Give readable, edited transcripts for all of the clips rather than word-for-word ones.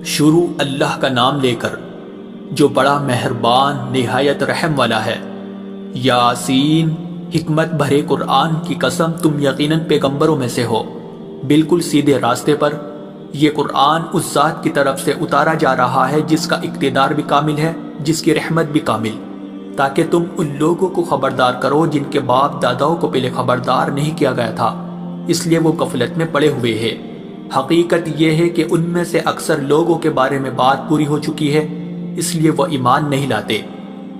شروع اللہ کا نام لے کر جو بڑا مہربان نہایت رحم والا ہے۔ یاسین، حکمت بھرے قرآن کی قسم، تم یقیناً پیغمبروں میں سے ہو، بالکل سیدھے راستے پر۔ یہ قرآن اس ذات کی طرف سے اتارا جا رہا ہے جس کا اقتدار بھی کامل ہے، جس کی رحمت بھی کامل، تاکہ تم ان لوگوں کو خبردار کرو جن کے باپ داداؤں کو پہلے خبردار نہیں کیا گیا تھا، اس لیے وہ غفلت میں پڑے ہوئے ہیں۔ حقیقت یہ ہے کہ ان میں سے اکثر لوگوں کے بارے میں بات پوری ہو چکی ہے، اس لیے وہ ایمان نہیں لاتے۔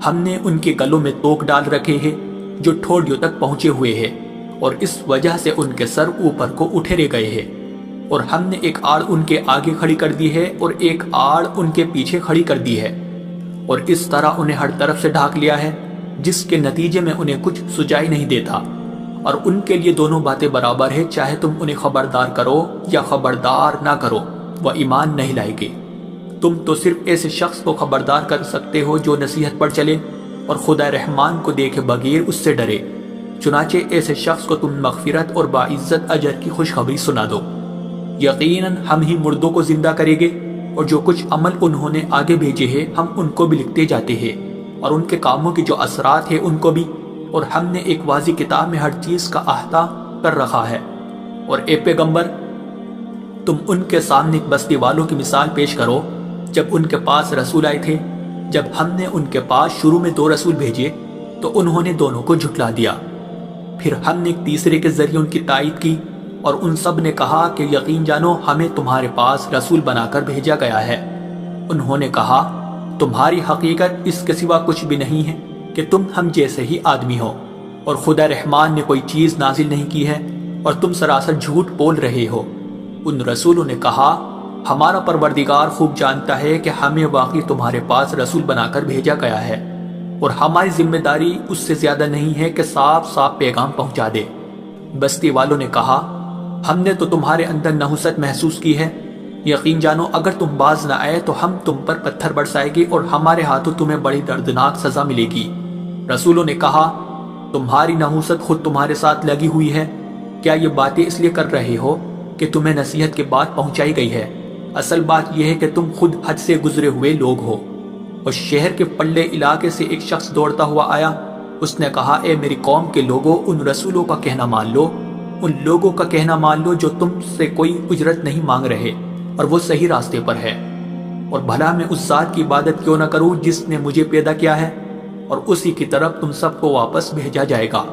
ہم نے ان کے گلوں میں توک ڈال رکھے ہیں جو ٹھوڑیوں تک پہنچے ہوئے ہیں، اور اس وجہ سے ان کے سر اوپر کو اٹھے گئے ہیں، اور ہم نے ایک آڑ ان کے آگے کھڑی کر دی ہے اور ایک آڑ ان کے پیچھے کھڑی کر دی ہے، اور اس طرح انہیں ہر طرف سے ڈھانک لیا ہے، جس کے نتیجے میں انہیں کچھ سجائی نہیں دیتا۔ اور ان کے لیے دونوں باتیں برابر ہے، چاہے تم انہیں خبردار کرو یا خبردار نہ کرو، وہ ایمان نہیں لائے گے۔ تم تو صرف ایسے شخص کو خبردار کر سکتے ہو جو نصیحت پر چلے اور خدا رحمان کو دیکھے بغیر اس سے ڈرے، چنانچہ ایسے شخص کو تم مغفرت اور باعزت اجر کی خوشخبری سنا دو۔ یقیناً ہم ہی مردوں کو زندہ کریں گے، اور جو کچھ عمل انہوں نے آگے بھیجے ہیں ہم ان کو بھی لکھتے جاتے ہیں، اور ان کے کاموں کی جو اثرات ہیں ان کو بھی، اور ہم نے ایک واضح کتاب میں ہر چیز کا احاطہ کر رکھا ہے۔ اور اے پیغمبر، تم ان کے سامنے ایک بستی والوں کی مثال پیش کرو جب ان کے پاس رسول آئے تھے۔ جب ہم نے ان کے پاس شروع میں 2 رسول بھیجے تو انہوں نے دونوں کو جھٹلا دیا، پھر ہم نے ایک تیسرے کے ذریعے ان کی تائید کی، اور ان سب نے کہا کہ یقین جانو ہمیں تمہارے پاس رسول بنا کر بھیجا گیا ہے۔ انہوں نے کہا تمہاری حقیقت اس کے سوا کچھ بھی نہیں ہے کہ تم ہم جیسے ہی آدمی ہو، اور خدا رحمان نے کوئی چیز نازل نہیں کی ہے، اور تم سراسر جھوٹ بول رہے ہو۔ ان رسولوں نے کہا ہمارا پروردگار خوب جانتا ہے کہ ہمیں واقعی تمہارے پاس رسول بنا کر بھیجا گیا ہے، اور ہماری ذمہ داری اس سے زیادہ نہیں ہے کہ صاف صاف پیغام پہنچا دے۔ بستی والوں نے کہا ہم نے تو تمہارے اندر نحوست محسوس کی ہے، یقین جانو اگر تم باز نہ آئے تو ہم تم پر پتھر برسائے گی اور ہمارے ہاتھوں تمہیں بڑی دردناک سزا ملے گی۔ رسولوں نے کہا تمہاری نحوست خود تمہارے ساتھ لگی ہوئی ہے، کیا یہ باتیں اس لیے کر رہے ہو کہ تمہیں نصیحت کی بات پہنچائی گئی ہے؟ اصل بات یہ ہے کہ تم خود حد سے گزرے ہوئے لوگ ہو۔ اور شہر کے پلے علاقے سے ایک شخص دوڑتا ہوا آیا، اس نے کہا اے میری قوم کے لوگوں، ان رسولوں کا کہنا مان لو، ان لوگوں کا کہنا مان لو جو تم سے کوئی اجرت نہیں مانگ رہے اور وہ صحیح راستے پر ہے، اور بھلا میں اس ذات کی عبادت کیوں نہ کروں جس نے مجھے پیدا کیا ہے، اور اسی کی طرف تم سب کو واپس بھیجا جائے گا۔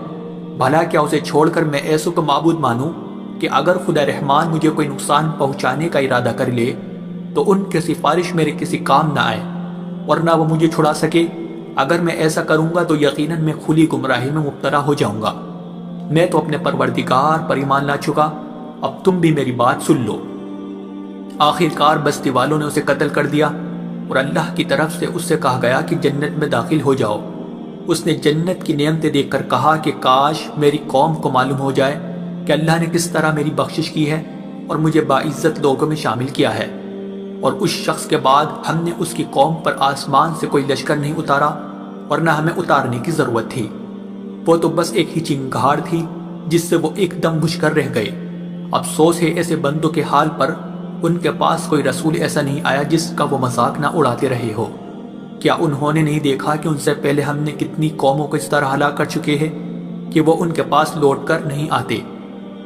بھلا کیا اسے چھوڑ کر میں ایسوں کو معبود مانوں کہ اگر خدا رحمان مجھے کوئی نقصان پہنچانے کا ارادہ کر لے تو ان کی سفارش میرے کسی کام نہ آئے اور نہ وہ مجھے چھڑا سکے؟ اگر میں ایسا کروں گا تو یقیناً میں کھلی گمراہی میں مبتلا ہو جاؤں گا۔ میں تو اپنے پروردگار پر ایمان لا چکا، اب تم بھی میری بات سن لو۔ آخر کار بستی والوں نے اسے قتل کر دیا، اور اللہ کی طرف سے اس سے کہا گیا کہ جنت میں داخل ہو جاؤ۔ اس نے جنت کی نعمتیں دیکھ کر کہا کہ کاش میری قوم کو معلوم ہو جائے کہ اللہ نے کس طرح میری بخشش کی ہے اور مجھے باعزت لوگوں میں شامل کیا ہے۔ اور اس شخص کے بعد ہم نے اس کی قوم پر آسمان سے کوئی لشکر نہیں اتارا، اور نہ ہمیں اتارنے کی ضرورت تھی، وہ تو بس ایک ہی چنگھاڑ تھی جس سے وہ ایک دم بجھ کر رہ گئے۔ افسوس ہے ایسے بندوں کے حال پر، ان کے پاس کوئی رسول ایسا نہیں آیا جس کا وہ مذاق نہ اڑاتے رہے ہو۔ کیا انہوں نے نہیں دیکھا کہ ان سے پہلے ہم نے کتنی قوموں کو اس طرح ہلاک کر چکے ہیں کہ وہ ان کے پاس لوٹ کر نہیں آتے؟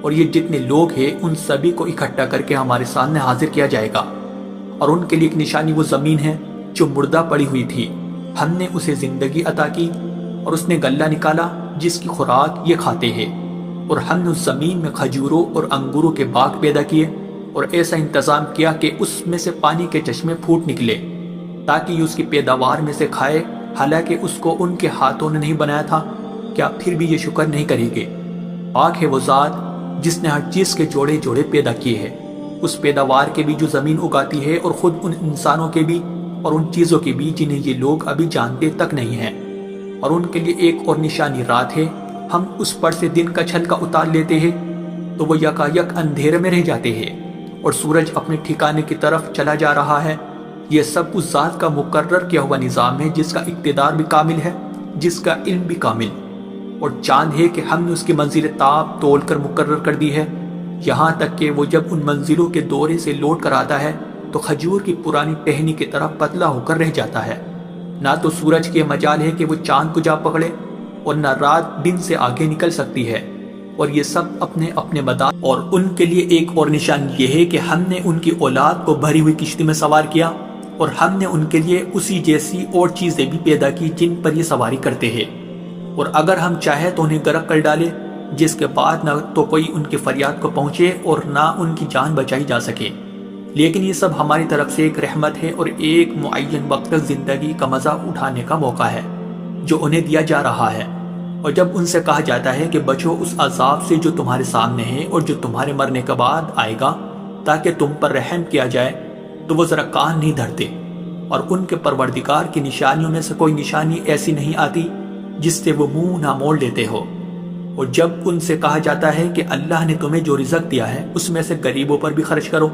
اور یہ جتنے لوگ ہیں ان سبھی کو اکٹھا کر کے ہمارے سامنے حاضر کیا جائے گا، اور ان کے لیے ایک نشانی وہ زمین ہے جو مردہ پڑی ہوئی تھی، ہم نے اسے زندگی عطا کی، اور اس نے غلہ نکالا جس کی خوراک یہ کھاتے ہیں، اور ہم نے اس زمین میں کھجوروں اور انگوروں کے باغ پیدا کیے، اور ایسا انتظام کیا کہ اس میں سے پانی کے چشمے پھوٹ نکلے تاکہ یہ اس کی پیداوار میں سے کھائے، حالانکہ اس کو ان کے ہاتھوں نے نہیں بنایا تھا۔ کیا پھر بھی یہ شکر نہیں کریں گے؟ پاک ہے وہ ذات جس نے ہر چیز کے جوڑے جوڑے پیدا کیے ہیں، اس پیداوار کے بھی جو زمین اگاتی ہے، اور خود ان انسانوں کے بھی اور ان چیزوں کے بھی جنہیں یہ لوگ ابھی جانتے تک نہیں ہیں۔ اور ان کے لیے ایک اور نشانی رات ہے، ہم اس پر سے دن کا چھلکا اتار لیتے ہیں تو وہ یکایک اندھیرے میں رہ جاتے ہیں، اور سورج اپنے ٹھکانے کی طرف چلا جا رہا ہے۔ یہ سب اس ذات کا مقرر کیا ہوا نظام ہے جس کا اقتدار بھی کامل ہے، جس کا علم بھی کامل۔ اور چاند ہے کہ ہم نے اس کی منزل تاب تول کر مقرر کر دی ہے، یہاں تک کہ وہ جب ان منزلوں کے دورے سے لوٹ کر آتا ہے تو کھجور کی پرانی ٹہنی کی طرح پتلا ہو کر رہ جاتا ہے۔ نہ تو سورج کے مجال ہے کہ وہ چاند کو جا پکڑے، اور نہ رات دن سے آگے نکل سکتی ہے، اور یہ سب اپنے اپنے مدار۔ اور ان کے لیے ایک اور نشان یہ ہے کہ ہم نے ان کی اولاد کو بھری ہوئی کشتی میں سوار کیا، اور ہم نے ان کے لیے اسی جیسی اور چیزیں بھی پیدا کی جن پر یہ سواری کرتے ہیں، اور اگر ہم چاہیں تو انہیں غرق کر ڈالے، جس کے بعد نہ تو کوئی ان کی فریاد کو پہنچے اور نہ ان کی جان بچائی جا سکے۔ لیکن یہ سب ہماری طرف سے ایک رحمت ہے اور ایک معین وقت تک زندگی کا مزہ اٹھانے کا موقع ہے جو انہیں دیا جا رہا ہے۔ اور جب ان سے کہا جاتا ہے کہ بچو اس عذاب سے جو تمہارے سامنے ہے اور جو تمہارے مرنے کے بعد آئے گا تاکہ تم پر رحم کیا جائے، تو وہ ذرا کان نہیں دھرتے، اور ان کے پروردگار کی نشانیوں میں سے کوئی نشانی ایسی نہیں آتی جس سے وہ منہ نہ موڑ لیتے ہو۔ اور جب ان سے کہا جاتا ہے کہ اللہ نے تمہیں جو رزق دیا ہے اس میں سے غریبوں پر بھی خرچ کرو،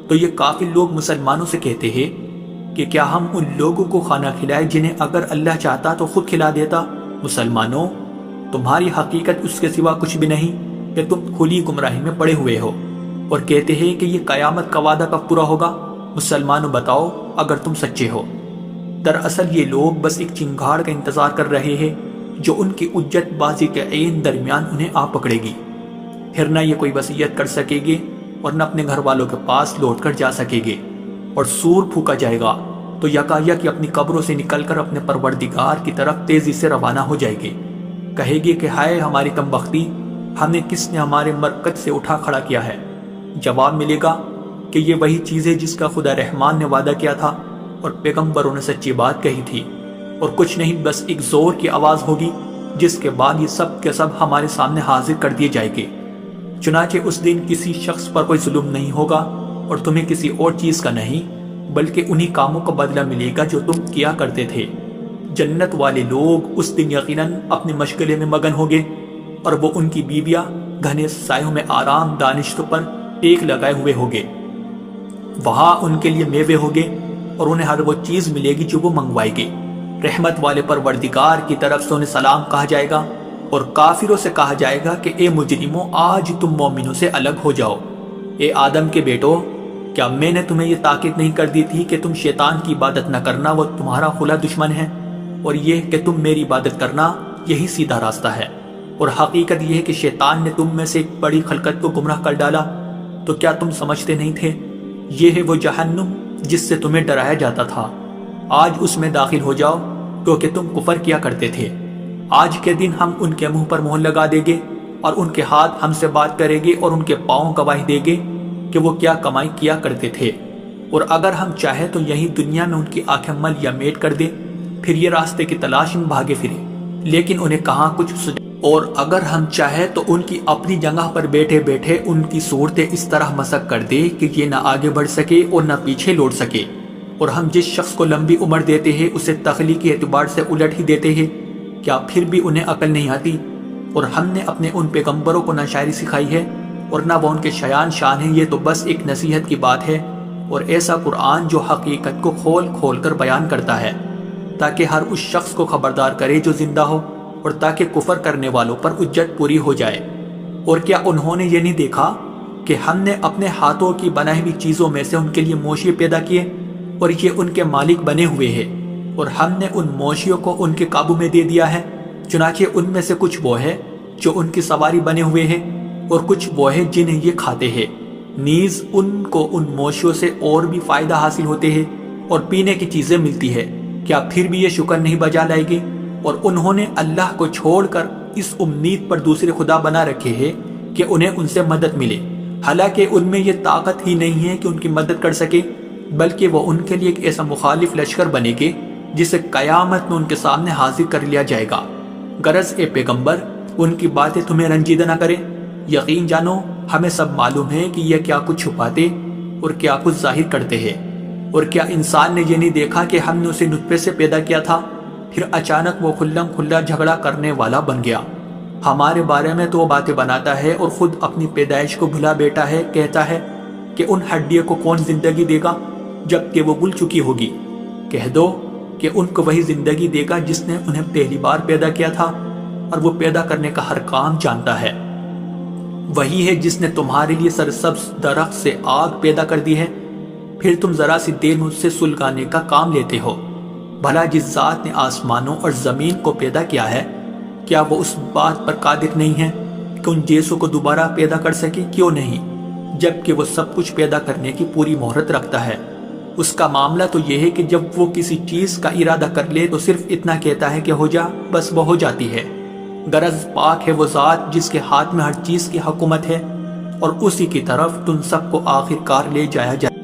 تو یہ کافر لوگ مسلمانوں سے کہتے ہیں کہ کیا ہم ان لوگوں کو کھانا کھلائے جنہیں اگر اللہ چاہتا تو خود کھلا دیتا؟ مسلمانوں، تمہاری حقیقت اس کے سوا کچھ بھی نہیں کہ تم کھلی گمراہی میں پڑے ہوئے ہو، اور کہتے ہیں کہ یہ قیامت کا وعدہ کب پورا ہوگا؟ مسلمانوں بتاؤ اگر تم سچے ہو۔ دراصل یہ لوگ بس ایک چنگاڑ کا انتظار کر رہے ہیں جو ان کی اجت بازی کے عین درمیان انہیں آ پکڑے گی، پھر نہ یہ کوئی وصیت کر سکے گے اور نہ اپنے گھر والوں کے پاس لوٹ کر جا سکے گے، اور سور پھونکا جائے گا تو یکایک اپنی قبروں سے نکل کر اپنے پروردگار کی طرف تیزی سے روانہ ہو جائے گے۔ کہے گی کہ ہائے ہماری کم بختی، ہمیں کس نے ہمارے مرکز سے اٹھا کھڑا کیا ہے؟ جواب ملے گا کہ یہ وہی چیز ہے جس کا خدا رحمان نے وعدہ کیا تھا اور پیغمبروں نے سچی بات کہی تھی، اور کچھ نہیں بس ایک زور کی آواز ہوگی جس کے بعد یہ سب کے سب ہمارے سامنے حاضر کر دیے جائیں گے۔ چنانچہ اس دن کسی شخص پر کوئی ظلم نہیں ہوگا اور تمہیں کسی اور چیز کا نہیں، بلکہ انہی کاموں کا بدلہ ملے گا جو تم کیا کرتے تھے۔ جنت والے لوگ اس دن یقیناً اپنے مشغلے میں مگن ہوگے، اور وہ ان کی بیویاں گھنے سایوں میں آرام دانشتوں پر ٹیک لگائے ہوئے ہوگے۔ وہاں ان کے لیے میوے ہوگے اور انہیں ہر وہ چیز ملے گی جو وہ منگوائے گے۔ رحمت والے پروردگار کی طرف سے انہیں سلام کہا جائے گا، اور کافروں سے کہا جائے گا کہ اے مجرموں، آج تم مومنوں سے الگ ہو جاؤ۔ اے آدم کے بیٹو، کیا میں نے تمہیں یہ تاکید نہیں کر دی تھی کہ تم شیطان کی عبادت نہ کرنا، وہ تمہارا کھلا دشمن ہے، اور یہ کہ تم میری عبادت کرنا، یہی سیدھا راستہ ہے۔ اور حقیقت یہ ہے کہ شیطان نے تم میں سے ایک بڑی خلقت کو گمراہ کر ڈالا، تو کیا تم سمجھتے نہیں تھے؟ یہ ہے وہ جہنم جس سے تمہیں ڈرایا جاتا تھا، آج اس میں داخل ہو جاؤ کیونکہ تم کفر کیا کرتے تھے۔ آج کے دن ہم ان کے منہ پر مہر لگا دیں گے، اور ان کے ہاتھ ہم سے بات کریں گے اور ان کے پاؤں گواہی دیں گے کہ وہ کیا کمائی کیا کرتے تھے۔ اور اگر ہم چاہیں تو یہی دنیا میں ان کی آنکھیں مل یا میٹ کر دیں، پھر یہ راستے کی تلاش میں بھاگے پھرے، لیکن انہیں کہاں کچھ اور اگر ہم چاہیں تو ان کی اپنی جگہ پر بیٹھے بیٹھے ان کی صورتیں اس طرح مسخ کر دے کہ یہ نہ آگے بڑھ سکے اور نہ پیچھے لوٹ سکے۔ اور ہم جس شخص کو لمبی عمر دیتے ہیں اسے تخلیقی اعتبار سے الٹ ہی دیتے ہیں، کیا پھر بھی انہیں عقل نہیں آتی؟ اور ہم نے اپنے ان پیغمبروں کو نہ شاعری سکھائی ہے اور نہ وہ ان کے شایان شان ہیں، یہ تو بس ایک نصیحت کی بات ہے، اور ایسا قرآن جو حقیقت کو کھول کھول کر بیان کرتا ہے تاکہ ہر اس شخص کو خبردار کرے جو زندہ ہو، اور تاکہ کفر کرنے والوں پر حجت پوری ہو جائے۔ اور کیا انہوں نے یہ نہیں دیکھا کہ ہم نے اپنے ہاتھوں کی بنائی ہوئی چیزوں میں سے ان کے لیے مویشی پیدا کیے اور یہ ان کے مالک بنے ہوئے ہیں، اور ہم نے ان مویشیوں کو ان کے قابو میں دے دیا ہے، چنانچہ ان میں سے کچھ وہ ہے جو ان کی سواری بنے ہوئے ہیں اور کچھ وہ ہے جنہیں یہ کھاتے ہیں، نیز ان کو ان مویشیوں سے اور بھی فائدہ حاصل ہوتے ہیں اور پینے کی چیزیں ملتی ہے، کیا پھر بھی یہ شکر نہیں بجا لائے گی؟ اور انہوں نے اللہ کو چھوڑ کر اس امید پر دوسرے خدا بنا رکھے ہیں کہ انہیں ان سے مدد ملے، حالانکہ ان میں یہ طاقت ہی نہیں ہے کہ ان کی مدد کر سکے، بلکہ وہ ان کے لیے ایک ایسا مخالف لشکر بنے گے جسے قیامت میں ان کے سامنے حاضر کر لیا جائے گا۔ غرض اے پیغمبر، ان کی باتیں تمہیں رنجیدہ نہ کریں، یقین جانو ہمیں سب معلوم ہے کہ یہ کیا کچھ چھپاتے اور کیا کچھ ظاہر کرتے ہیں۔ اور کیا انسان نے یہ نہیں دیکھا کہ ہم نے اسے نطفے سے پیدا کیا تھا، پھر اچانک وہ کھلم کھلا جھگڑا کرنے والا بن گیا؟ ہمارے بارے میں تو وہ باتیں بناتا ہے اور خود اپنی پیدائش کو بھلا بیٹا ہے، کہتا ہے کہ ان ہڈیوں کو کون زندگی دے گا جبکہ وہ گل چکی ہوگی؟ کہہ دو کہ ان کو وہی زندگی دے گا جس نے انہیں پہلی بار پیدا کیا تھا، اور وہ پیدا کرنے کا ہر کام جانتا ہے۔ وہی ہے جس نے تمہارے لیے سرسبز درخت سے آگ پیدا کر دی ہے پھر تم ذرا سی دیر مجھ سے سلگانے کا کام لیتے ہو؟ بھلا جس ذات نے آسمانوں اور زمین کو پیدا کیا ہے، کیا وہ اس بات پر قادر نہیں ہے کہ ان جیسوں کو دوبارہ پیدا کر سکے؟ کیوں نہیں، جبکہ وہ سب کچھ پیدا کرنے کی پوری مہرت رکھتا ہے۔ اس کا معاملہ تو یہ ہے کہ جب وہ کسی چیز کا ارادہ کر لے تو صرف اتنا کہتا ہے کہ ہو جا، بس وہ ہو جاتی ہے۔ غرض پاک ہے وہ ذات جس کے ہاتھ میں ہر چیز کی حکومت ہے، اور اسی کی طرف تم سب کو آخر کار لے جایا جائے۔